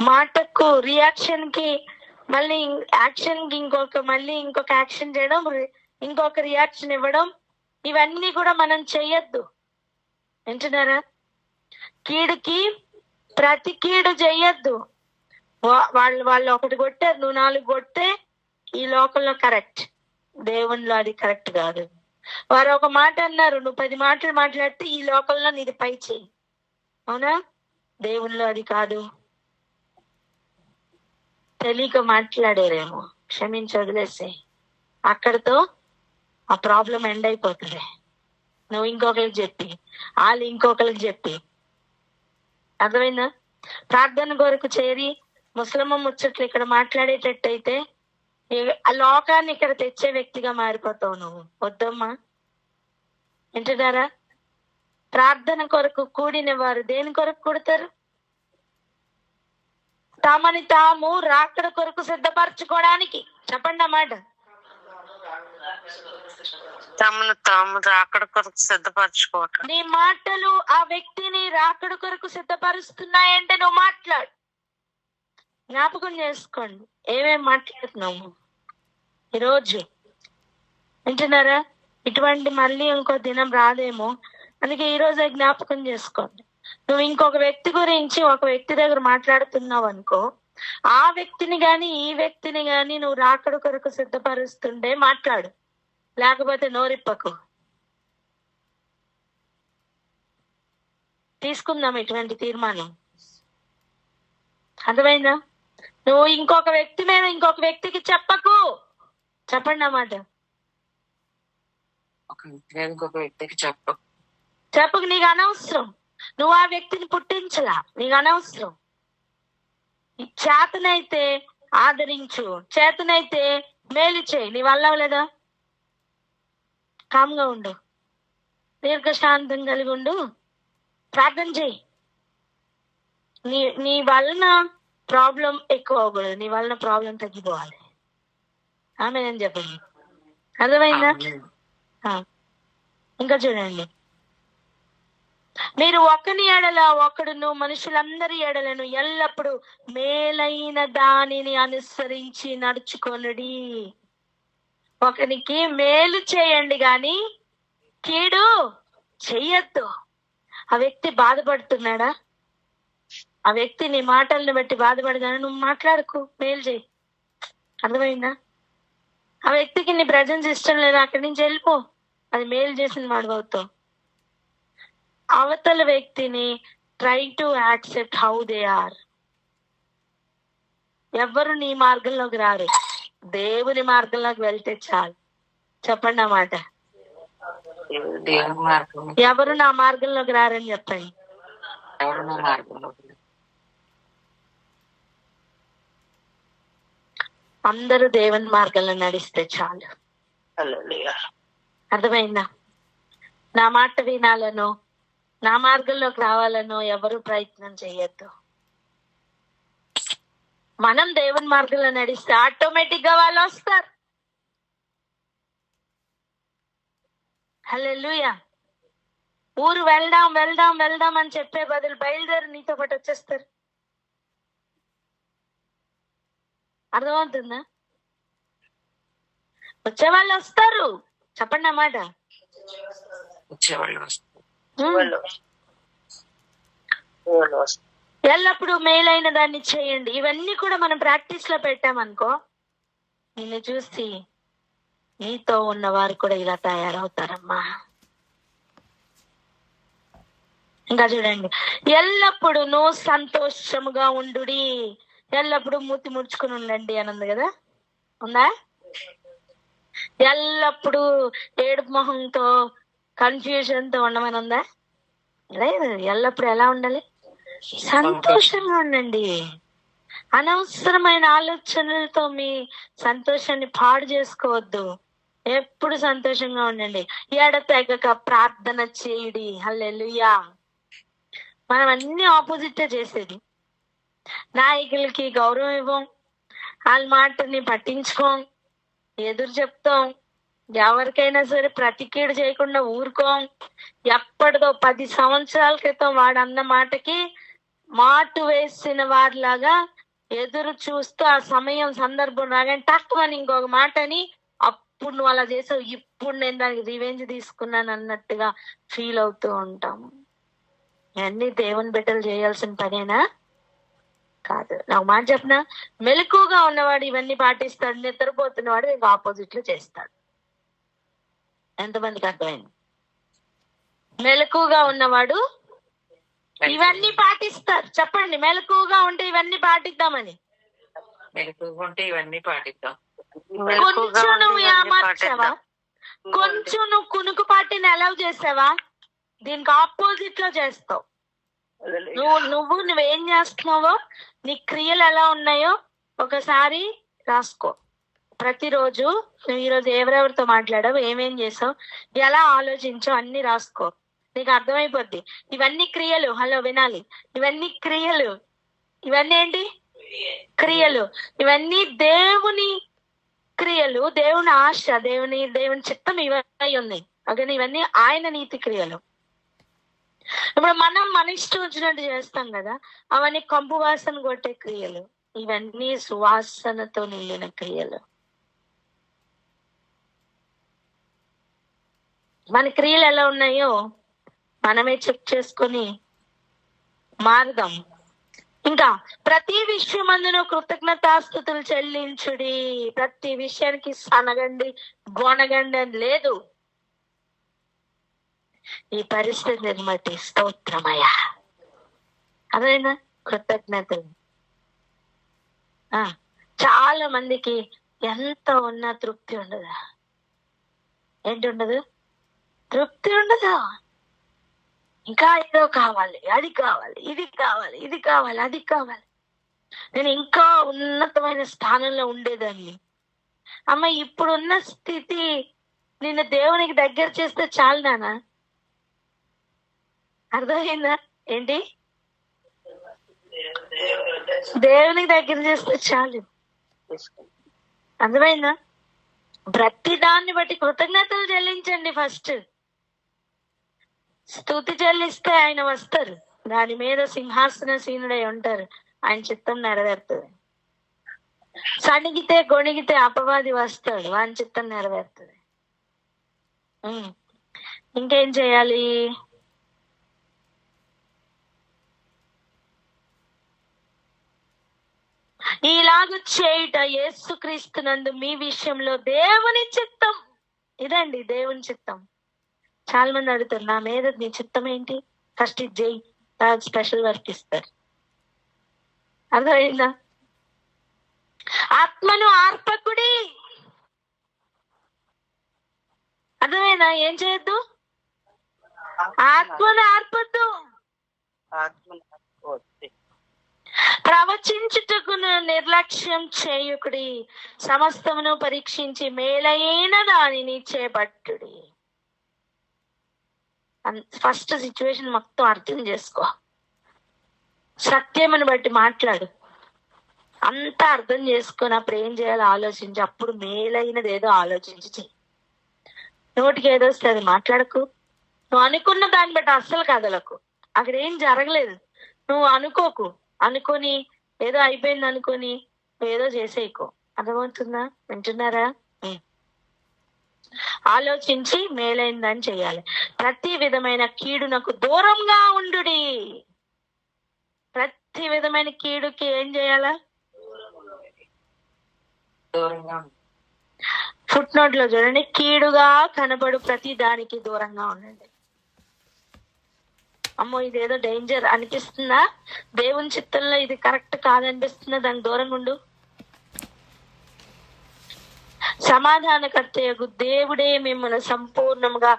మాటకు రియాక్షన్ కి మళ్ళీ యాక్షన్ కి ఇంకొక యాక్షన్ చేయడం, ఇంకొక రియాక్షన్ ఇవ్వడం, ఇవన్నీ కూడా మనం చెయ్యొద్దు. వింటున్నారా? కీడుకి ప్రతి కీడు చెయ్యొద్దు. వాళ్ళు ఒకటి కొట్టారు, నువ్వు 4 కొట్టే ఈ లోకంలో కరెక్ట్, దేవునిలో అది కరెక్ట్ కాదు. వారు ఒక మాట అన్నారు, నువ్వు 10 మాటలు మాట్లాడితే ఈ లోకంలో నీది పై చెయ్యి, అవునా? దేవునిలో అది కాదు. తెలియక మాట్లాడారేమో, క్షమించి వదిలేసే. అక్కడితో ఆ ప్రాబ్లం ఎండ్ అయిపోతుంది. నువ్వు ఇంకొకరికి చెప్పి, వాళ్ళు ఇంకొకరికి చెప్పి. అర్థమైందా? ప్రార్థన కొరకు చేరి ముసలమ్మ ముచ్చట్లు ఇక్కడ మాట్లాడేటట్టయితే ఆ లోకాన్ని ఇక్కడ తెచ్చే వ్యక్తిగా మారిపోతావు నువ్వు. వద్దమ్మా, వింటున్నారా? ప్రార్థన కొరకు కూడిన వారు దేని కొరకు కూడతారు? తమని తాము రాకడ కొరకు సిద్ధపరచుకోవడానికి. చెప్పండి అన్నమాట. తమను తాము రాకడ కొరకు సిద్ధపరచుకోవటం. నీ మాటలు ఆ వ్యక్తిని రాకడ కొరకు సిద్ధపరుస్తున్నాయంటే నువ్వు మాట్లాడు. జ్ఞాపకం చేసుకోండి ఏమేం మాట్లాడుతున్నాము ఈరోజు. వింటున్నారా? ఇటువంటి మళ్ళీ ఇంకో దినం రాదేమో, అందుకే ఈ రోజే జ్ఞాపకం చేసుకోండి. నువ్వు ఇంకొక వ్యక్తి గురించి ఒక వ్యక్తి దగ్గర మాట్లాడుతున్నావు అనుకో, ఆ వ్యక్తిని గాని ఈ వ్యక్తిని గాని నువ్వు రాకడ కొరకు సిద్ధపరుస్తుంటే మాట్లాడు, లేకపోతే నోరిప్పకు. తీసుకుందాం ఇటువంటి తీర్మానం. అర్థమైందా? నువ్వు ఇంకొక వ్యక్తి మీద ఇంకొక వ్యక్తికి చెప్పకు. చెప్పండి అన్నమాట. ఇంకొక వ్యక్తికి చెప్పకు, నీకు అనవసరం. నువ్వు ఆ వ్యక్తిని పుట్టించలా, నీకు అనవసరం. చేతనైతే ఆదరించు, చేతనైతే మేలు చేయి. నీ వల్ల లేదా? కామ్గా ఉండు, దీర్ఘశాంతం కలిగి ఉండు, ప్రార్థన చేయి. నీ వలన ప్రాబ్లం ఎక్కువ అవ్వకూడదు, నీ వలన ప్రాబ్లం తగ్గిపోవాలి. ఆమె నేను చెప్పండి. అర్థమైందా? ఇంకా చూడండి, మీరు ఒకని ఎడల ఒకడును మనుషులందరి ఎడలను ఎల్లప్పుడూ మేలైన దానిని అనుసరించి నడుచుకొనుడి. ఒకనికి మేలు చేయండి గాని కీడు చెయ్యొద్దు. ఆ వ్యక్తి బాధపడుతున్నాడా? ఆ వ్యక్తి నీ మాటలను బట్టి బాధపడగానే నువ్వు మాట్లాడుకో, మేలు చేయి. అర్థమైందా? ఆ వ్యక్తికి నీ ప్రజెన్స్ ఇష్టం లేదా, అక్కడి నుంచి వెళ్ళిపో. అది మేలు చేసిన వాడుతావు. అవతల వ్యక్తిని try to accept how they are. ఎవరు నీ మార్గంలోకి రారు, దేవుని మార్గంలోకి వెళ్తే చాలు. చెప్పండి అన్నమాట. ఎవరు నా మార్గంలోకి రారని చెప్పండి. అందరూ దేవుని మార్గంలో నడిస్తే చాలు. అర్థమైందా? నా మాట వినాలనో నా మార్గంలోకి రావాలనో ఎవరు ప్రయత్నం చేయొద్దు. మనం దేవుని మార్గంలో నడిస్తే ఆటోమేటిక్ గా వాళ్ళు వస్తారు. హల్లెలూయా. ఊరు వెళ్దాం వెళ్దాం వెళ్దాం అని చెప్పే బదులు బయలుదేరి నీతో పాటు వచ్చేస్తారు. అర్థమవుతుందా? వచ్చేవాళ్ళు వస్తారు. చెప్పండి అన్నమాట. ఎల్లప్పుడూ మేలైన దాన్ని చేయండి. ఇవన్నీ కూడా మనం ప్రాక్టీస్ లో పెట్టామనుకో, నిన్ను చూసి నీతో ఉన్నవారు కూడా ఇలా తయారవుతారమ్మా. ఇంకా చూడండి, ఎల్లప్పుడూ సంతోషముగా ఉండుడి, ఎల్లప్పుడూ మూతి ముడుచుకుని ఉండండి అని ఉంది కదా, ఉందా? ఎల్లప్పుడూ ఏడుపు మొహంతో కన్ఫ్యూజన్ తో ఉండమని ఉందా? లేదు. ఎల్లప్పుడు ఎలా ఉండాలి? సంతోషంగా ఉండండి. అనవసరమైన ఆలోచనలతో మీ సంతోషాన్ని పాడు చేసుకోవద్దు. ఎప్పుడు సంతోషంగా ఉండండి. ఎడతెగక ప్రార్థన చేయుడి. హల్లెలూయా. మనం అన్ని ఆపోజిట్ చేసేది. నాయకులకి గౌరవం ఇవ్వం, వాళ్ళ మాటని పట్టించుకోం, ఎదురు చెప్తాం, ఎవరికైనా సరే ప్రతికీడు చేయకుండా ఊరుకోం. ఎప్పటిదో 10 సంవత్సరాల క్రితం వాడు అన్న మాటకి మాటు వేసిన వారిలాగా ఎదురు చూస్తూ ఆ సమయం సందర్భం రాగానే తక్కువని ఇంకొక మాట అని, అప్పుడు నువ్వు అలా చేసావు, ఇప్పుడు నేను దానికి రివెంజ్ తీసుకున్నాను అన్నట్టుగా ఫీల్ అవుతూ ఉంటాము. ఇవన్నీ దేవుని బిడ్డలు చేయాల్సిన పనేనా? కాదు. నాకు మాట చెప్పిన, మెలకుగా ఉన్నవాడు ఇవన్నీ పాటిస్తాడు, నిద్రపోతున్నవాడు ఇంక ఆపోజిట్ లో చేస్తాడు. ఎంతమందికి అర్థమైంది? మెలకుగా ఉన్నవాడు ఇవన్నీ పాటిస్తారు. చెప్పండి, మెలకుగా ఉంటే ఇవన్నీ పాటిద్దామని. కొంచెం నువ్వు ఏమార్చావా, కొంచెం నువ్వు కునుకు పాటిని అలౌ చేసావా, దీనికి ఆపోజిట్ లో చేస్తావు. నువ్వేం చేస్తున్నావో, నీ క్రియలు ఎలా ఉన్నాయో ఒకసారి రాసుకో. ప్రతిరోజు నువ్వు ఈరోజు ఎవరెవరితో మాట్లాడావు, ఏమేం చేసావు, ఎలా ఆలోచించావు అన్ని రాసుకో. నీకు అర్థమైపోద్ది. ఇవన్నీ క్రియలు. హలో, వినాలి. ఇవన్నీ క్రియలు. ఇవన్నీ ఏంటి? క్రియలు. ఇవన్నీ దేవుని క్రియలు, దేవుని ఆశ, దేవుని చిత్తం ఇవన్నీ ఉన్నాయి. ఓకే, ఇవన్నీ ఆయన నీతి క్రియలు. ఇప్పుడు మనం మన ఇష్టం వచ్చినట్టు చేస్తాం కదా, అవన్నీ కంపు వాసన కొట్టే క్రియలు. ఇవన్నీ సువాసనతో నిండిన క్రియలు. మన క్రియలు ఎలా ఉన్నాయో మనమే చెక్ చేసుకొని మారుదాం. ఇంకా ప్రతి విషయమందును కృతజ్ఞతాస్తుతులు చెల్లించుడి. ప్రతి విషయానికి సనగండి, గొనగండి అని లేదు. ఈ పరిస్థితిని బట్టి స్తోత్రమయ్యా, అదేనా కృతజ్ఞతలు. చాలా మందికి ఎంత ఉన్నా తృప్తి ఉండదు. ఏంటి ఉండదు? తృప్తి ఉండదు. ఇంకా ఏదో కావాలి, అది కావాలి, ఇది కావాలి, ఇది కావాలి, అది కావాలి. నేను ఇంకా ఉన్నతమైన స్థానంలో ఉండేదాన్ని. అమ్మ, ఇప్పుడున్న స్థితి నిన్ను దేవునికి దగ్గర చేస్తే చాలు నాన్న. అర్థమైందా? ఏంటి? దేవునికి దగ్గర చేస్తే చాలు. అర్థమైందా? ప్రతి దాన్ని బట్టి కృతజ్ఞతలు చెల్లించండి. ఫస్ట్ స్తుతి చెల్లిస్తే ఆయన వస్తారు, దాని మీద సింహాసనసీనుడై ఉంటారు, ఆయన చిత్తం నెరవేరుతుంది. సణిగితే గొణిగితే అపవాది వస్తాడు, ఆయన చిత్తం నెరవేరుతుంది. ఇంకేం చేయాలి? ఇలాగ చేయుట యేసుక్రీస్తునందు మీ విషయంలో దేవుని చిత్తం. ఇదండి దేవుని చిత్తం. చాలా మంది అడుగుతారు, నా మీద నీ చిత్తం ఏంటి? ఫస్ట్ ఇది చేయి, స్పెషల్ వర్క్ ఇస్తారు. అర్థమైందా? ఆత్మను ఆర్పకుడి. అర్థమైందా? ఏం చేయొద్దు? ఆత్మను ఆర్పద్దు. ప్రవచించుటకును నిర్లక్ష్యం చేయుకుడి. సమస్తమును పరీక్షించి మేలైన దానిని చేపట్టుడి. ఫస్ట్ సిచ్యువేషన్ మొత్తం అర్థం చేసుకో, సత్యమును బట్టి మాట్లాడు, అంతా అర్థం చేసుకొని అప్పుడు ఏం చేయాలో ఆలోచించి, అప్పుడు మేలైనది ఏదో ఆలోచించి చెయ్యి. నోటికి ఏదో వస్తే అది మాట్లాడకు. నువ్వు అనుకున్న దాన్ని బట్టి అస్సలు కదలకు. అక్కడ ఏం జరగలేదు, నువ్వు అనుకోకు. అనుకొని ఏదో అయిపోయింది అనుకొని ఏదో చేసేయకు. అర్థమవుతుందా? వింటున్నారా? ఆలోచించి మేలైందని చేయాలి. ప్రతి విధమైన కీడునకు దూరంగా ఉండుడి. ప్రతి విధమైన కీడుకి ఏం చేయాలా? దూరంగా ఫుట్ నోట్ లో చూడండి, కీడుగా కనబడు ప్రతి దానికి దూరంగా ఉండండి. అమ్మో ఇదేదో డేంజర్ అనిపిస్తుందా? దేవుని చిత్తంలో ఇది కరెక్ట్ కాదనిపిస్తుందా? దానికి దూరంగా ఉండు. సమాధానకర్తయగు దేవుడే మిమ్మల్ని సంపూర్ణంగా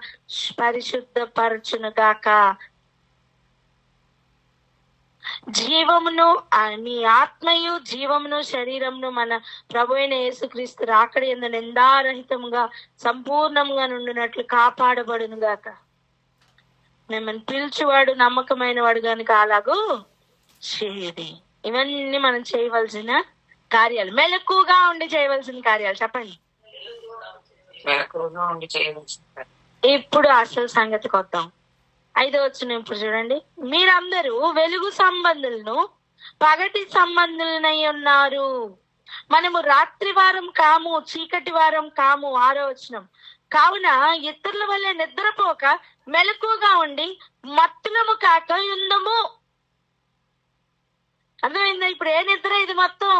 పరిశుద్ధపరచును గాక. జీవమును మీ ఆత్మయు జీవమును శరీరమును మన ప్రభు అయిన యేసుక్రీస్తు రాకడ యందు నిందారహితంగా సంపూర్ణంగా నుండినట్లు కాపాడబడును గాక. మిమ్మల్ని పిలుచువాడు నమ్మకమైన వాడు కనుక అలాగూ చేయుడి. ఇవన్నీ మనం చేయవలసిన కార్యాలు, మెలకుగా ఉండి చేయవలసిన కార్యాలు. చెప్పండి. మెలకువగా ఉండి చేయవలసిన. ఇప్పుడు అసలు సంగతికి వద్దాం. 5వ వచనం ఇప్పుడు చూడండి. మీరందరూ వెలుగు సంబంధులను పగటి సంబంధులనై ఉన్నారు. మనము రాత్రి వారం కాము, చీకటి వారం కాము. 6వ వచనం. కావున ఇతరుల వల్ల నిద్రపోక మెలకుగా ఉండి మత్తులము కాక ఉందము. అర్థమైందా? ఇప్పుడు ఏ నిద్ర ఇది? మొత్తం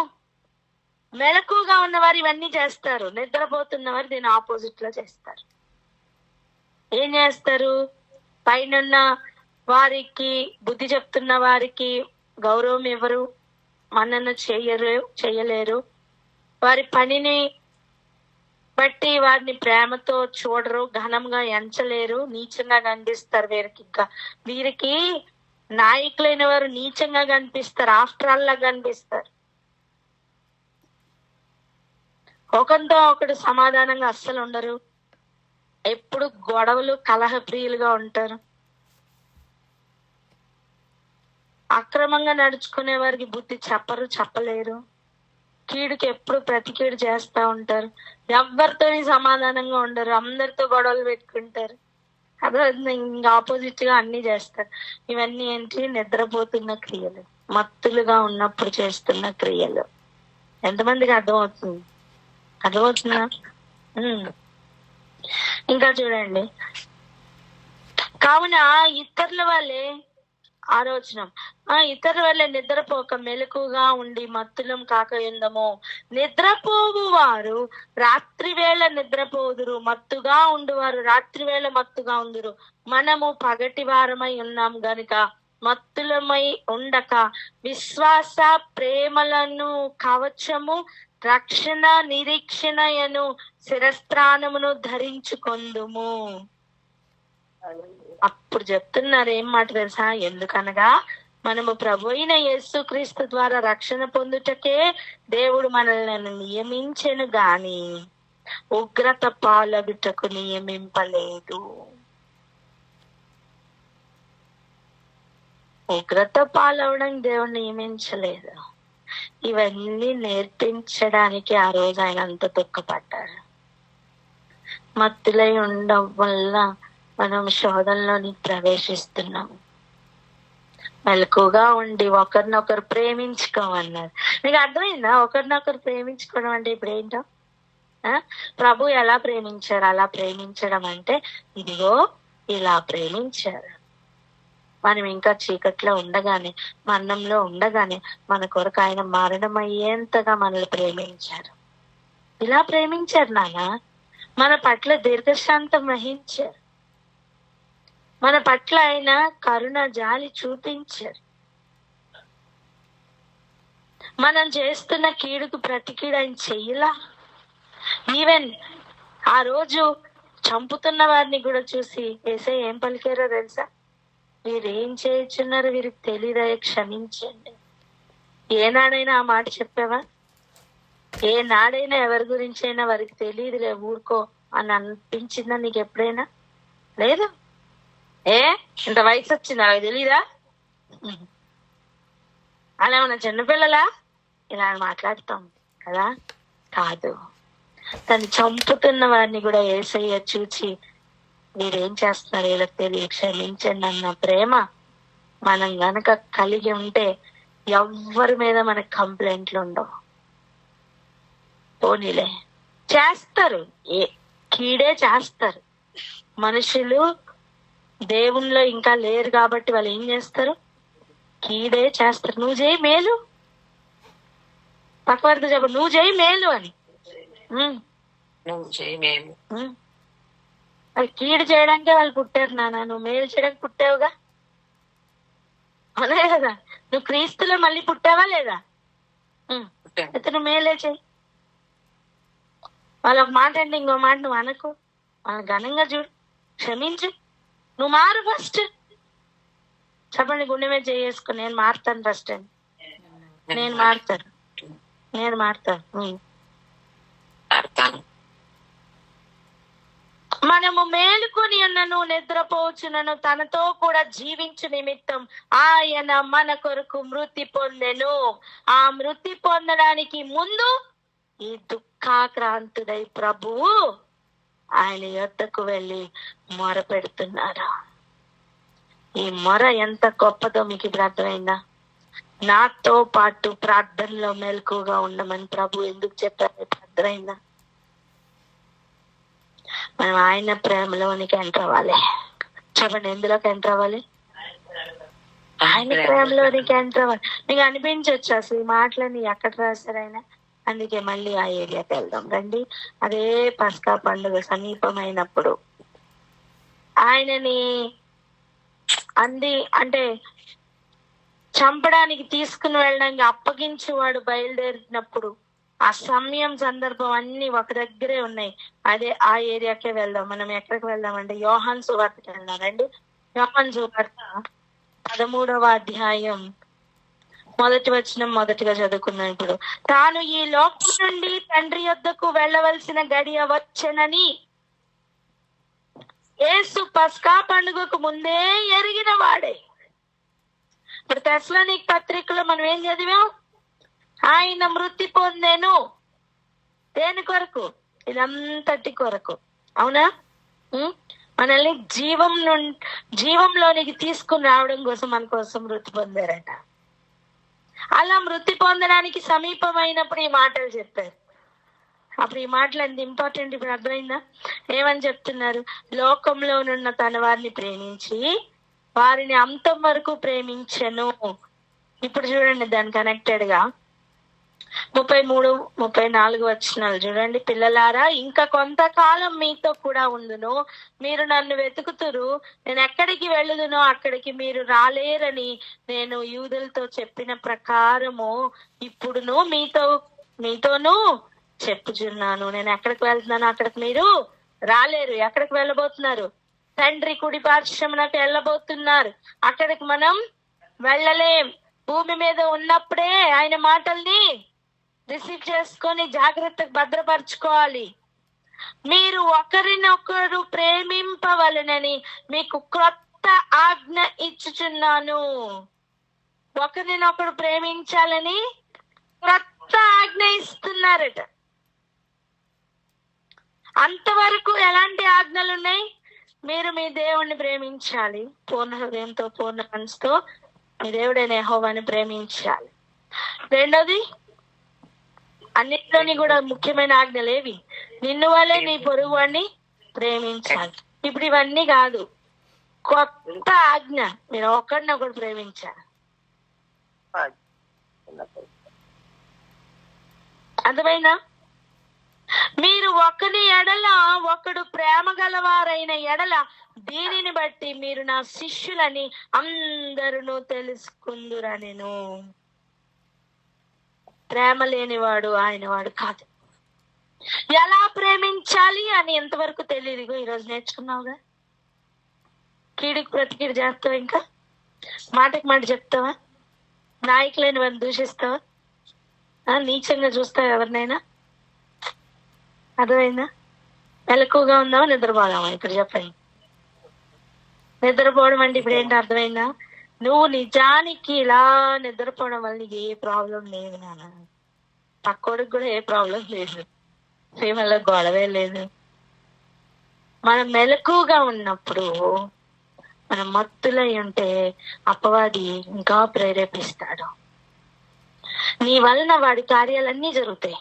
మెలకుగా ఉన్నవారు ఇవన్నీ చేస్తారు, నిద్రపోతున్న వారు దీని ఆపోజిట్ లో చేస్తారు. ఏం చేస్తారు? పైన వారికి, బుద్ధి చెప్తున్న వారికి గౌరవం ఇవ్వరు, మన్నన చేయలేరు. వారి పనిని బట్టి వారిని ప్రేమతో చూడరు, ఘనంగా ఎంచలేరు, నీచంగా కనిపిస్తారు. వీరికి నాయకులైన వారు నీచంగా కనిపిస్తారు, ఆఫ్టర్ ఆల్ లా కనిపిస్తారు. ఒకరితో ఒకడు సమాధానంగా అస్సలు ఉండరు, ఎప్పుడు గొడవలు, కలహ ప్రియులుగా ఉంటారు. అక్రమంగా నడుచుకునే వారికి బుద్ధి చెప్పలేరు. కీడుకి ఎప్పుడు ప్రతి కీడు చేస్తా ఉంటారు. ఎవరితో సమాధానంగా ఉండరు, అందరితో గొడవలు పెట్టుకుంటారు. అదే ఇంకా ఆపోజిట్ గా అన్ని చేస్తారు. ఇవన్నీ ఏంటి? నిద్రపోతున్న క్రియలు, మత్తులుగా ఉన్నప్పుడు చేస్తున్న క్రియలు. ఎంతమందికి అర్థమవుతుంది? అర్థమవుతుందా? ఇంకా చూడండి. కావున ఇతరుల వల్లే, 6వ వచనం, ఇతరుల వల్లే నిద్రపోక మెలకుగా ఉండి మత్తులం కాక ఉందము. నిద్రపోవు వారు రాత్రి వేళ నిద్రపోదురు, మత్తుగా ఉండువారు రాత్రి వేళ మత్తుగా ఉందురు. మనము పగటి వారమై ఉన్నాం గనుక మత్తులమై ఉండక విశ్వాస ప్రేమలను కవచము, రక్షణ నిరీక్షణయను శిరస్త్రాణమును ధరించుకొందుము. అప్పుడు చెప్తున్నారు ఏం మాట తెలుసా? ఎందుకనగా మనము ప్రభు అయిన యేసుక్రీస్తు ద్వారా రక్షణ పొందుటకే దేవుడు మనల్ని నియమించెను గాని ఉగ్రత పాలగుటకు నియమింపలేదు. ఉగ్రత పాలవడం దేవుడు నియమించలేదు. ఇవన్నీ నేర్పించడానికి ఆ రోజు ఆయన అంత దుఃఖపడ్డారు. మత్తులై ఉండడం వల్ల మనం శోధనలోని ప్రవేశిస్తున్నాం. మెలకుగా ఉండి ఒకరినొకరు ప్రేమించుకోమన్నారు. మీకు అర్థమైందా? ఒకరినొకరు ప్రేమించుకోవడం అంటే ఇప్పుడు ఏంటో? ప్రభు ఎలా ప్రేమించారు? అలా ప్రేమించడం అంటే ఇదిగో ఇలా ప్రేమించారు. మనం ఇంకా చీకట్లో ఉండగానే, మరణంలో ఉండగానే మన కొరకు ఆయన మరణం అయ్యేంతగా మనల్ని ప్రేమించారు. ఇలా ప్రేమించారు నాన్న. మన పట్ల దీర్ఘశాంతం వహించారు. మన పట్ల ఆయన కరుణ జాలి చూపించారు. మనం చేస్తున్న కీడుకు ప్రతి కీడు ఆయన చెయ్యలా. ఈవెన్ ఆ రోజు చంపుతున్న వారిని కూడా చూసి యేసయ్య ఏం పలికారో తెలుసా? వీరేం చేయుచున్నారు, వీరికి తెలీదా, క్షమించండి. ఏనాడైనా ఆ మాట చెప్పావా? ఏనాడైనా ఎవరి గురించి అయినా వారికి తెలియదులే ఊరుకో అని అనిపించిందా నీకు ఎప్పుడైనా? లేదు. ఇంత వయసు వచ్చింది అలా తెలీదా? అలా మన చిన్నపిల్లలా ఇలా మాట్లాడతాం కదా? కాదు. తను చంపుతున్న వారిని కూడా యేసయ్య చూచి మీరేం చేస్తున్నారు, వీళ్ళకి తెలియ, క్షమించండి అన్న ప్రేమ మనం గనక కలిగి ఉంటే ఎవ్వరి మీద మనకు కంప్లైంట్లు ఉండవు. పోనీలే చేస్తారు, కీడే చేస్తారు. మనుషులు దేవునిలో ఇంకా లేరు కాబట్టి వాళ్ళు ఏం చేస్తారు? కీడే చేస్తారు. నువ్వు చేయి మేలు, పక్కవారితో చెప్పు నువ్వు చేయి మేలు అని. నువ్వు చేయి మేము. వాళ్ళు కీడు చేయడానికే వాళ్ళు పుట్టారు నాన్న, నువ్వు మేలు చేయడానికి పుట్టావుగా, అదే కదా. నువ్వు క్రీస్తులో మళ్ళీ పుట్టావా లేదా? అయితే నువ్వు మేలే చేయి. వాళ్ళ ఒక మాట అంటే ఇంకో మాట నువ్వు అనకు, వాళ్ళ ఘనంగా చూడు, క్షమించు, నువ్వు మారు ఫస్ట్. చెప్పండి, గుండె మీద చేసుకుని నేను మారుతాను ఫస్ట్ అని. నేను మారుతాను. మనము మేలుకొని ఉన్నను నిద్రపోచునను తనతో కూడా జీవించు నిమిత్తం ఆయన మన కొరకు మృతి పొందెను. ఆ మృతి పొందడానికి ముందు ఈ దుఃఖాక్రాంతుడై ప్రభువు ఆయన యొద్దకు వెళ్ళి మొర పెడుతున్నారు. ఈ మొర ఎంత గొప్పదో మీకు ఇప్పుడు అర్థమైందా? నాతో పాటు ప్రార్థనలో మెలకుగా ఉండమని ప్రభు ఎందుకు చెప్పారు అర్థమైందా? మనం ఆయన ప్రేమలోనికి ఎంటర్ అవ్వాలి. చెప్పండి, ఎందులోకి ఎంటర్ అవ్వాలి? ఆయన ప్రేమలోనికి ఎంటర్ అవ్వాలి. మీకు అనిపించవచ్చు అసలు ఈ మాటలని ఎక్కడ రాశారైనా, అందుకే మళ్ళీ ఆ ఏరియాకి వెళ్దాం రండి. అదే పస్కా పండుగ సమీపమైనప్పుడు ఆయనని అంటే చంపడానికి తీసుకుని వెళ్ళడానికి అప్పగించి వాడు బయలుదేరినప్పుడు ఆ సమయం సందర్భం అన్ని ఒక దగ్గరే ఉన్నాయి. అదే ఆ ఏరియాకే వెళ్దాం. మనం ఎక్కడికి వెళ్దామంటే యోహాను సువార్తకి వెళ్దాం రండి. యోహాను సువార్త 13వ అధ్యాయం 1వ వచనం మొదటిగా చదువుకున్నాం. ఇప్పుడు తాను ఈ లోకం నుండి తండ్రి యొద్దకు వెళ్ళవలసిన గడియ వచ్చెనని యేసు పస్కా పండుగకు ముందే ఎరిగిన వాడే. ఇప్పుడు తెస్సలోనికీ పత్రికలో మనం ఏం చదివాం? ఆయన మృతి పొందెను. దేని కొరకు? ఇదంతటి కొరకు. అవునా? మనల్ని జీవంలోనికి తీసుకుని రావడం కోసం మన కోసం మృతి పొందారట. అలా మృతి పొందడానికి సమీపమైనప్పుడు ఈ మాటలు చెప్పారు. అప్పుడు ఈ మాటలు ఎంత ఇంపార్టెంట్ ఇప్పుడు అర్థమైందా? ఏమని చెప్తున్నారు? లోకంలోనున్న తన వారిని ప్రేమించి వారిని అంతం వరకు ప్రేమించెను. ఇప్పుడు చూడండి దాని కనెక్టెడ్ గా 33, 34 వచనాలు చూడండి. పిల్లలారా, ఇంకా కొంతకాలం మీతో కూడా ఉండును. మీరు నన్ను వెతుకుతురు. నేను ఎక్కడికి వెళ్ళుదునో అక్కడికి మీరు రాలేరని నేను యూదులతో చెప్పిన ప్రకారము ఇప్పుడును మీతోనూ చెప్పుచున్నాను. నేను ఎక్కడికి వెళ్తున్నానో అక్కడికి మీరు రాలేరు. ఎక్కడికి వెళ్ళబోతున్నారు? తండ్రి కుడి పార్శ్వమునకు వెళ్ళబోతున్నారు. అక్కడికి మనం వెళ్ళలేం. భూమి మీద ఉన్నప్పుడే ఆయన మాటల్ని రిసీవ్ చేసుకొని జాగ్రత్తగా భద్రపరచుకోవాలి. మీరు ఒకరినొకరు ప్రేమింపవలెనని మీకు క్రొత్త ఆజ్ఞ ఇచ్చుచున్నాను. ఒకరినొకరు ప్రేమించాలని క్రొత్త ఆజ్ఞ ఇస్తున్నారట. అంతవరకు ఎలాంటి ఆజ్ఞలు ఉన్నాయి? మీరు మీ దేవుణ్ణి ప్రేమించాలి, పూర్ణ హృదయంతో పూర్ణ మనసుతో మీ దేవుడైన యెహోవాని ప్రేమించాలి. రెండోది, అన్నిట్లోని కూడా ముఖ్యమైన ఆజ్ఞలేవి? నిన్ను వల్లే నీ పొరుగు వాడిని ప్రేమించాలి. ఇప్పుడు ఇవన్నీ కాదు, కొత్త ఆజ్ఞ, మీరు ఒకరినొకరు ప్రేమించాలి. అర్థమైనా? మీరు ఒకరి ఎడల ఒకడు ప్రేమ గలవారైన ఎడల దీనిని బట్టి మీరు నా శిష్యులని అందరూ తెలుసుకుందురనెను. ప్రేమ లేనివాడు ఆయన వాడు కాదు. ఎలా ప్రేమించాలి అని ఎంతవరకు తెలియదు. ఈరోజు నేర్చుకున్నావుగా. కీడుకు ప్రతికీడు చేస్తావా? ఇంకా మాటకి మాట చెప్తావా? నాయకులేని వారిని దూషిస్తావా? నీచంగా చూస్తావా ఎవరినైనా? అర్థమైందా? మెలకుగా ఉందామా నిద్రపోదామా? ఇప్పుడు చెప్పండి. నిద్రపోవడం అంటే ఇప్పుడు ఏంటి అర్థమైందా? నువ్వు నిజానికి ఇలా నిద్రపోవడం వల్ల నీకు ఏ ప్రాబ్లం లేదు నాన్న. పక్కోడికి కూడా ఏ ప్రాబ్లం లేదు, ప్రేమలో గొడవే లేదు. మనం మెలకుగా ఉన్నప్పుడు, మనం మత్తులై ఉంటే అపవాది ఇంకా ప్రేరేపిస్తాడు. నీ వలన వాడి కార్యాలన్నీ జరుగుతాయి.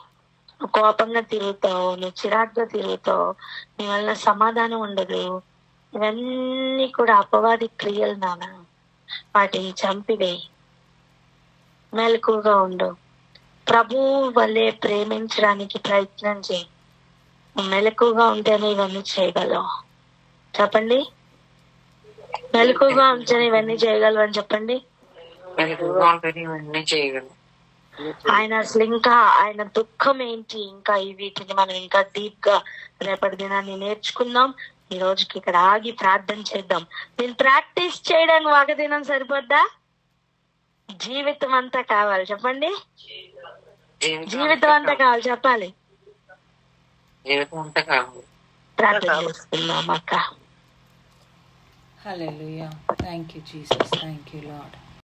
నువ్వు కోపంగా తిరుగుతావు, నువ్వు చిరాగ్గా తిరుగుతావు, నీ వలన సమాధానం ఉండదు. ఇవన్నీ కూడా అపవాది క్రియలు నాన్న. వాటిని చంపివేయి. మెలకుగా ఉండు. ప్రభు వల్లే ప్రేమించడానికి ప్రయత్నం చేయి. మెలకుగా ఉంటేనే ఇవన్నీ చేయగలవు. చెప్పండి, మెలకుగా ఉంటేనే ఇవన్నీ చేయగలవు అని చెప్పండి. మెలకుగా ఉంటేనే ఇవన్నీ చేయగలం. ఆయన అసలు ఇంకా ఆయన దుఃఖం ఏంటి, ఇంకా వీటిని మనం ఇంకా డీప్ గా రేపటి దినాన్ని నేర్చుకుందాం. ఈ రోజుకి ఇక్కడ ఆగి ప్రార్థన చేద్దాం. నేను ప్రాక్టీస్ చేయడానికి ఒక దినం సరిపోద్దా? జీవితం అంతా కావాలి. చెప్పండి, జీవితం అంతా కావాలి. చెప్పాలి, జీవితం అంతా కావాలి. ప్రార్థన చేసుకుందాం అక్క. Hallelujah. Thank you Jesus. Thank you lord.